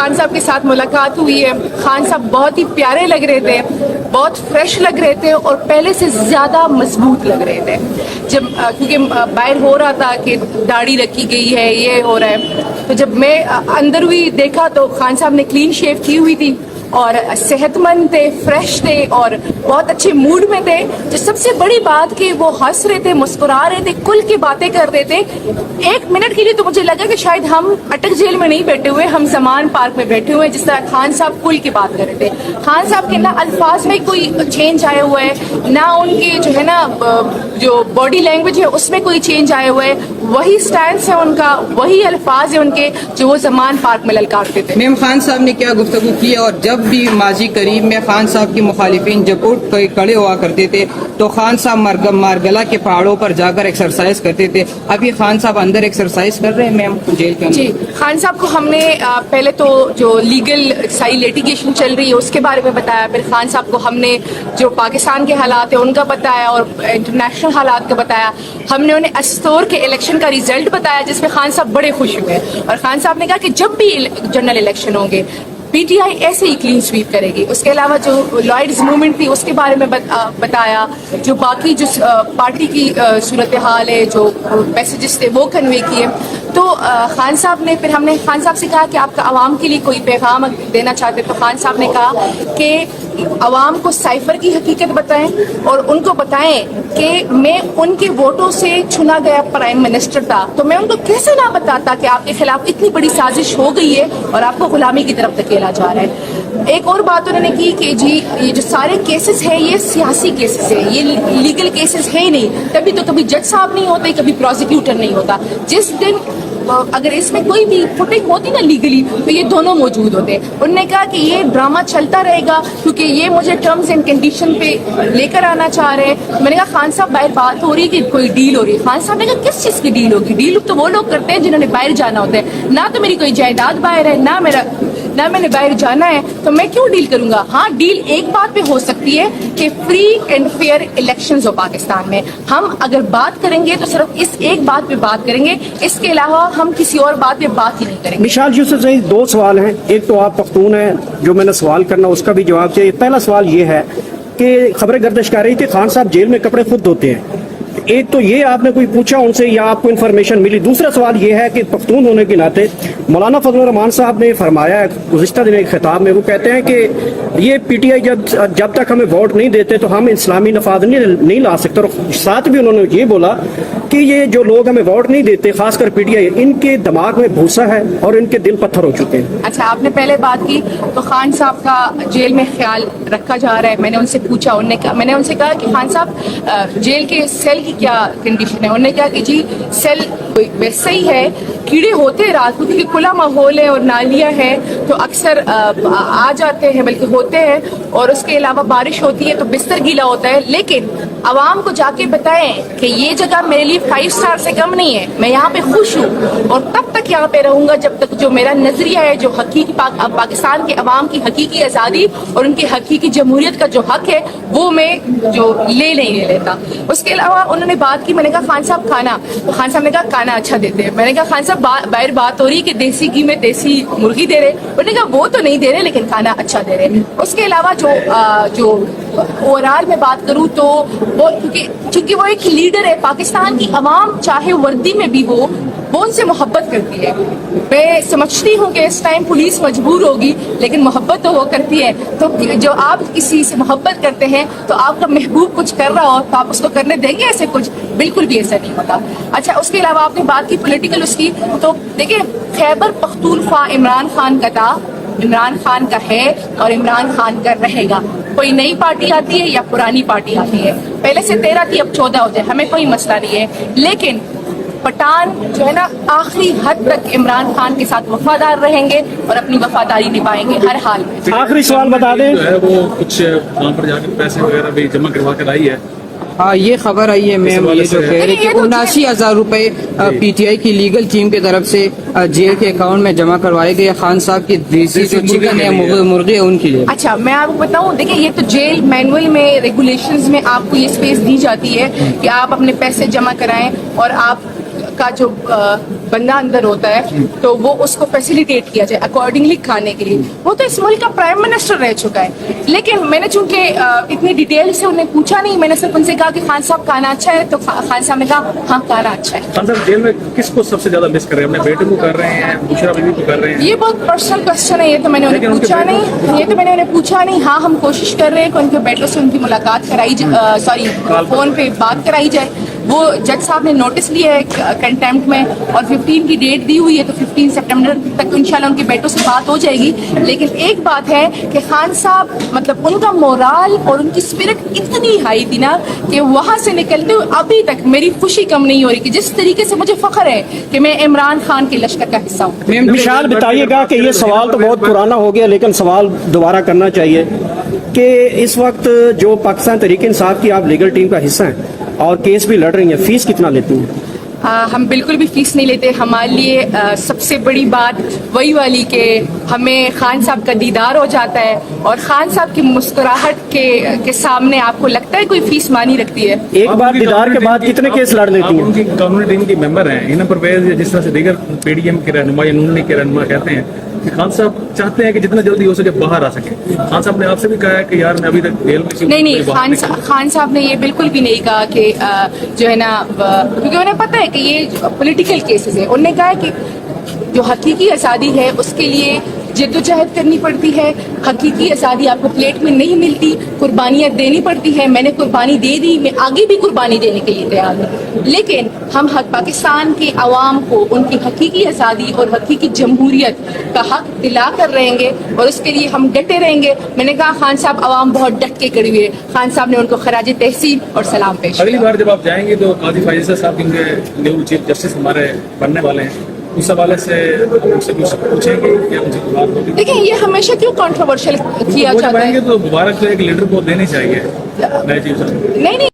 खान साहब के साथ मुलाकात हुई है। खान साहब बहुत ही प्यारे लग रहे थे, बहुत फ्रेश लग रहे थे और पहले से ज़्यादा मजबूत लग रहे थे। जब क्योंकि बाहर हो रहा था कि दाढ़ी रखी गई है, ये हो रहा है, तो जब मैं अंदर हुई देखा तो खान साहब ने क्लीन शेव की हुई थी और सेहतमंद थे, फ्रेश थे और बहुत अच्छे मूड में थे। जो सबसे बड़ी बात कि वो हंस रहे थे, मुस्कुरा रहे थे, कुल की बातें कर रहे थे। एक मिनट के लिए तो मुझे लगा कि शायद हम अटक जेल में नहीं बैठे हुए, हम समान पार्क में बैठे हुए, जिस तरह खान साहब कुल की बात कर रहे थे। खान साहब के ना अल्फाज में कोई चेंज आया हुआ है, ना उनके जो है ना जो बॉडी लैंग्वेज है उसमें कोई चेंज आया हुआ है, वही स्टैंस है उनका, वही अल्फाज है उनके जो वो समान पार्क में ललकारते थे। मैम खान साहब ने क्या गुफ्तगू की है, और जब भी माजी करीब में खान साहब की मुखालिफिन जब उठ कर खड़े हुआ करते थे तो खान साहब मारगला के पहाड़ों पर जाकर एक्सरसाइज करते थे। अभी खान साहब अंदर एक्सरसाइज कर रहे हैं मैम जेल के अंदर? जी, खान साहब को हमने पहले तो जो लीगल सारी लिटिगेशन चल रही है उसके बारे में बताया, फिर खान साहब को हमने जो पाकिस्तान के हालात है उनका बताया और इंटरनेशनल हालात का बताया। हमने उन्हें अस्तोर के इलेक्शन का रिजल्ट बताया जिसमें खान साहब बड़े खुश हुए और खान साहब ने कहा कि जब भी जनरल इलेक्शन होंगे पीटीआई ऐसे ही क्लीन स्वीप करेगी। उसके अलावा जो लॉयड्स मूवमेंट थी उसके बारे में बताया, जो बाकी जो पार्टी की सूरत हाल है, जो मैसेजेस थे वो कन्वे किए। तो खान साहब ने, फिर हमने खान साहब से कहा कि आपका आवाम के लिए कोई पैगाम देना चाहते, तो खान साहब ने कहा कि आवाम को साइफर की हकीकत बताएं और उनको बताएं कि मैं उनके वोटों से चुना गया प्राइम मिनिस्टर था, तो मैं उनको कैसे ना बताता कि आपके खिलाफ इतनी बड़ी साजिश हो गई है और आपको गुलामी की तरफ धकेला जा रहा है। एक और बात उन्होंने की कि जी ये जो सारे केसेस हैं ये सियासी केसेस हैं, ये लीगल केसेस है ही नहीं, तभी तो कभी जज साहब नहीं होते, कभी प्रोसिक्यूटर नहीं होता। जिस दिन अगर इसमें कोई भी फुटिंग होती ना लीगली तो ये दोनों मौजूद होते। उन्होंने कहा कि ये ड्रामा चलता रहेगा क्योंकि ये मुझे टर्म्स एंड कंडीशन पे लेकर आना चाह रहे हैं। मैंने कहा खान साहब बाहर बात हो रही है कि कोई डील हो रही है। खान साहब ने कहा किस चीज़ की डील होगी? डील तो वो लोग करते हैं जिन्होंने बाहर जाना होता है, ना तो मेरी कोई जायदाद बाहर है, ना मैंने बाहर जाना है, तो मैं क्यों डील करूंगा? हाँ, डील एक बात पे हो सकती है कि फ्री एंड फेयर इलेक्शंस हो पाकिस्तान में। हम अगर बात करेंगे तो सिर्फ इस एक बात पे बात करेंगे, इसके अलावा हम किसी और बात पे बात ही नहीं करेंगे। मिशाल यूसुफ सही, दो सवाल हैं। एक तो आप पख्तून हैं, जो मैंने सवाल करना उसका भी जवाब चाहिए। पहला सवाल ये है कि खबरें गर्दिश कर रही थी खान साहब जेल में कपड़े खुद धोते हैं। एक तो ये आपने कोई पूछा उनसे या आपको इन्फॉर्मेशन मिली? दूसरा सवाल ये है कि पख्तून होने के नाते मौलाना फजलुर रहमान साहब ने फरमाया है गुज़िश्ता दिन एक खिताब में, वो कहते हैं कि ये पीटीआई जब तक हमें वोट नहीं देते तो हम इस्लामी नफाज नहीं ला सकते। और साथ भी उन्होंने ये बोला कि ये जो लोग हमें वोट नहीं देते, खासकर पीटीआई, इनके दिमाग में भूसा है और इनके दिल पत्थर हो चुके हैं। अच्छा, आपने पहले बात की तो खान साहब का जेल में ख्याल रखा जा रहा है। मैंने उनसे पूछा, मैंने उनसे कहा कि खान साहब जेल के सेल की क्या कंडीशन है? उन्होंने कहा कि जी सेल वैसे ही है, कीड़े होते हैं रात को क्योंकि खुला माहौल है और नालियाँ है तो अक्सर आ जाते हैं, बल्कि होते हैं, और उसके अलावा बारिश होती है तो बिस्तर गीला होता है। लेकिन आवाम को जाके बताएं कि ये जगह मेरे लिए 5 स्टार से कम नहीं है, मैं यहाँ पे खुश हूँ और तब तक यहाँ पे रहूंगा जब तक जो मेरा नजरिया है, जो हकीकी पाकिस्तान के अवाम की हकीकी आज़ादी और उनकी हकीकी जमहूरियत का जो हक है वो मैं जो ले लेता। उसके अलावा उन्होंने बात की, मैंने कहा खान साहब खाना, तो खान साहब ने कहा खाना अच्छा देते हैं। मैंने कहा खान साहब बाहर बात हो रही है कि देसी घी में देसी मुर्गी दे रहे, उन्होंने कहा वो तो नहीं दे रहे लेकिन खाना अच्छा दे रहे। उसके अलावा जो ओवरऑल में बात करूँ तो वो क्योंकि वो एक लीडर है, पाकिस्तान की अवाम चाहे वर्दी में भी वो उनसे मोहब्बत करती है। मैं समझती हूँ कि इस टाइम पुलिस मजबूर होगी लेकिन मोहब्बत तो वो करती है। तो जो आप किसी से मोहब्बत करते हैं तो आपका महबूब कुछ कर रहा हो तो आप उसको करने देंगे ऐसे? कुछ बिल्कुल भी ऐसा नहीं होता। अच्छा, उसके अलावा आपने बात की पॉलिटिकल उसकी, तो देखिए खैबर पख्तूनख्वा इमरान खान का था, इमरान खान का है और इमरान खान का रहेगा। कोई नई पार्टी आती है या पुरानी पार्टी आती है, पहले से 13 थी अब 14 हो जाए, हमें कोई मसला नहीं है। लेकिन पठान जो है ना आखिरी हद तक इमरान खान के साथ वफादार रहेंगे और अपनी वफादारी निभाएंगे हर हाल में। आखिरी सवाल बता दें, जो है वो कुछ वहाँ पर जाकर पैसे वगैरह भी जमा करवा कर आई है। हाँ, ये खबर आई है मैम, ये जो कह रहे कि 79,000 रुपए पीटीआई की लीगल टीम की तरफ से जेल के अकाउंट में जमा करवाए गए खान साहब की देसी जो चिकन है, मुर्गे है, उनके लिए। अच्छा, मैं आपको बताऊं, देखिए ये तो जेल मैनुअल में, रेगुलेशंस में आपको ये स्पेस दी जाती है कि आप अपने पैसे जमा कराएं और आप का जो बंदा अंदर होता है तो वो उसको फैसिलिटेट किया जाए अकॉर्डिंगली खाने के लिए। वो तो इस मुल्क का प्राइम मिनिस्टर रह चुका है। लेकिन मैंने चूंकि इतनी डिटेल से उन्हें पूछा नहीं, मैंने सिर्फ उनसे कहा कि खान साहब खाना अच्छा है, तो खान साहब ने कहा हाँ खाना अच्छा है। खान साहब जेल में किसको सबसे ज्यादा मिस कर रहे हैं? अपने बेटे को कर रहे हैं, बुशरा बीवी को कर रहे हैं? ये बहुत पर्सनल क्वेश्चन है, ये तो मैंने उन्हें पूछा नहीं, ये तो मैंने उन्हें पूछा नहीं। हाँ, हम कोशिश कर रहे हैं कि उनके बेटों से उनकी मुलाकात कराई सॉरी फोन पे बात कराई जाए। वो जज साहब ने नोटिस लिया है कंटेम्प्ट में और 15 की डेट दी हुई है, तो 15 सितंबर तक इंशाल्लाह उनके बेटों से बात हो जाएगी। लेकिन एक बात है कि खान साहब मतलब उनका मोराल और उनकी स्पिरिट इतनी हाई थी ना कि वहाँ से निकलते हुए अभी तक मेरी खुशी कम नहीं हो रही कि जिस तरीके से मुझे फख्र है कि मैं इमरान खान के लश्कर का हिस्सा हूँ। विशाल बताइएगा कि ये सवाल तो बहुत पुराना हो गया, लेकिन सवाल दोबारा करना चाहिए कि इस वक्त जो पाकिस्तान तहरीक इंसाफ की आप लीगल टीम का हिस्सा हैं और केस भी लड़ रही हैं, फीस कितना लेती हैं? हम बिल्कुल भी फीस नहीं लेते। हमारे लिए सबसे बड़ी बात वही वाली कि हमें खान साहब का दीदार हो जाता है और खान साहब की मुस्कुराहट के सामने आपको लगता है कोई फीस मानी रखती है। एक बार दीदार के बाद कितने केस लड़ लेती हैं? उनकी कानूनी टीम की मेंबर हैं हिना परवेज, जिस तरह से दीगर पीडीएम के रहनुमा या नून लीग के रहनुमा कहते हैं कि खान साहब चाहते हैं कि जितना जल्दी हो सके बाहर आ सके। खान साहब ने आपसे भी कहा है कि यार मैं अभी तक जेल में नहीं, खान साहब ने ये बिल्कुल भी नहीं कहा कि जो है ना, क्योंकि उन्हें पता है कि ये पॉलिटिकल केसेस है। उन्होंने कहा है कि जो हकीकी आज़ादी है उसके लिए जद्दोजहद करनी पड़ती है, हकीकी आज़ादी आपको प्लेट में नहीं मिलती, कुर्बानियाँ देनी पड़ती है। मैंने कुर्बानी दे दी, मैं आगे भी कुर्बानी देने के लिए तैयार हूँ। लेकिन हम पाकिस्तान के अवाम को उनकी हकीकी आज़ादी और हकीकी जमहूरियत का हक दिला कर रहेंगे और उसके लिए हम डटे रहेंगे। मैंने कहा खान साहब अवाम बहुत डट के खड़ी हुई है। खान साहब ने उनको खराज तहसीन और सलाम पेश किया। अगली बार जब आप जाएंगे तो काजी फायजा साहब जिनके न्यू चीफ जस्टिस हमारे बनने वाले हैं, उस हवाले से उनसे कुछ पूछेंगे कि उनसे बात होगी? देखिए, ये हमेशा क्यों कंट्रोवर्शियल किया जाता है? तो मुबारक तो एक लीडर को देनी चाहिए नए चीफ साहब। नहीं।